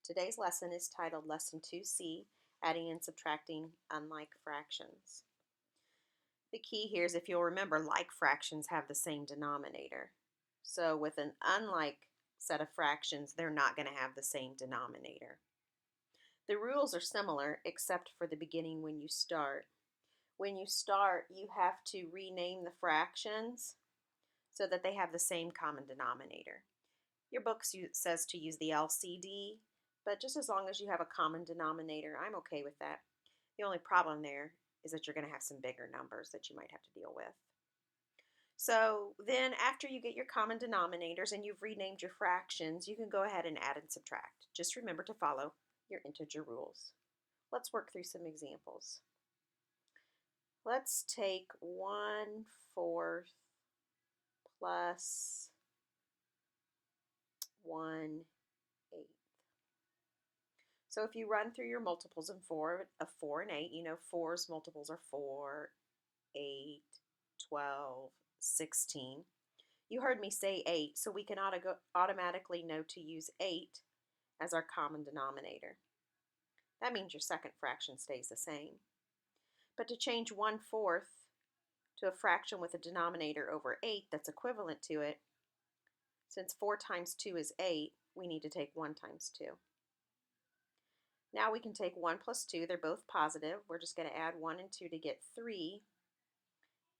Today's lesson is titled Lesson 2C, Adding and Subtracting Unlike Fractions. The key here is, if you'll remember, like fractions have the same denominator. So with an unlike set of fractions, they're not going to have the same denominator. The rules are similar except for the beginning when you start. When you start, you have to rename the fractions so that they have the same common denominator. Your book says to use the LCD, but just as long as you have a common denominator, I'm okay with that. The only problem there is that you're going to have some bigger numbers that you might have to deal with. So then after you get your common denominators and you've renamed your fractions, you can go ahead and add and subtract. Just remember to follow your integer rules. Let's work through some examples. Let's take 1/4 plus 1/8. So if you run through your multiples of 4 and 8, you know 4's multiples are 4, 8, 12, 16. You heard me say 8, so we can automatically know to use 8 as our common denominator. That means your second fraction stays the same. But to change 1/4 to a fraction with a denominator over 8 that's equivalent to it, since 4 times 2 is 8, we need to take 1 times 2. Now we can take 1 plus 2, they're both positive. We're just going to add 1 and 2 to get 3.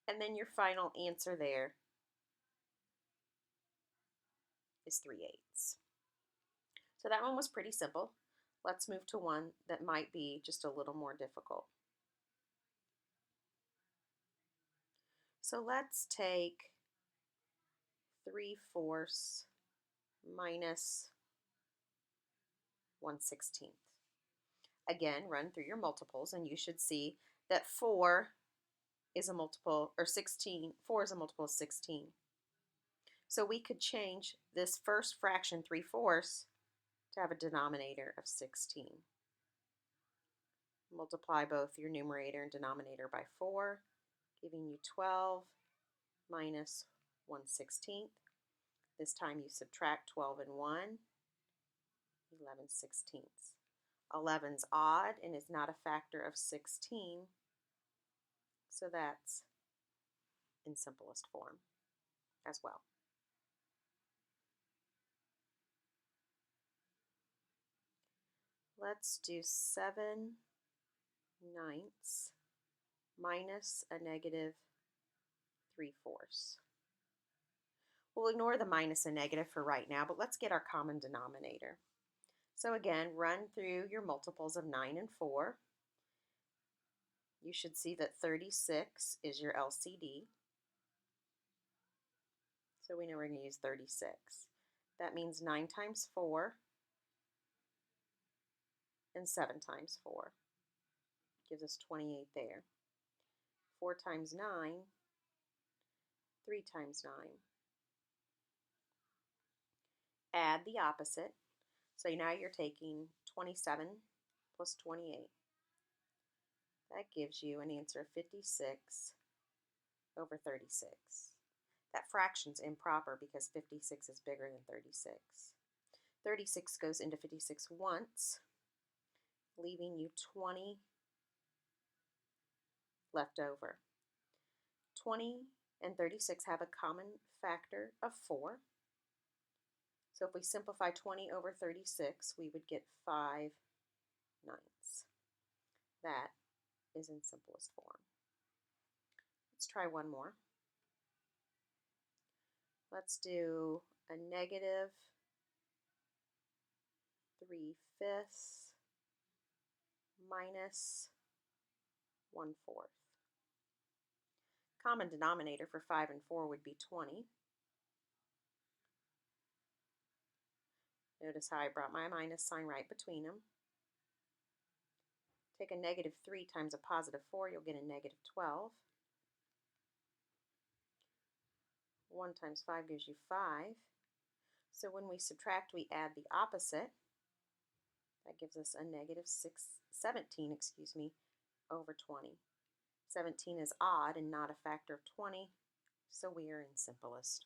And then your final answer there is 3/8. So that one was pretty simple. Let's move to one that might be just a little more difficult. So let's take 3/4 minus 1/16. Again, run through your multiples and you should see that 4 is a multiple, or 16, 4 is a multiple of 16. So we could change this first fraction, 3/4, to have a denominator of 16. Multiply both your numerator and denominator by 4, giving you 12 minus 1/16. This time you subtract 12 and 1, 11/16. 11's odd and is not a factor of 16, so that's in simplest form as well. Let's do 7/9 minus a negative 3/4. We'll ignore the minus and negative for right now, but let's get our common denominator. So again, run through your multiples of 9 and 4. You should see that 36 is your LCD. So we know we're going to use 36. That means 9 times 4 and 7 times 4. Gives us 28 there. 4 times 9, 3 times 9. Add the opposite. So now you're taking 27 plus 28. That gives you an answer of 56 over 36. That fraction's improper because 56 is bigger than 36. 36 goes into 56 once, leaving you 20 left over. 20 and 36 have a common factor of 4. So if we simplify 20 over 36, we would get 5/9. That is in simplest form. Let's try one more. Let's do a negative 3/5 minus 1/4. Common denominator for 5 and 4 would be 20. Notice how I brought my minus sign right between them. Take a negative 3 times a positive 4, you'll get a negative 12. 1 times 5 gives you 5. So when we subtract, we add the opposite. That gives us a negative 17 over 20. 17 is odd and not a factor of 20, so we are in simplest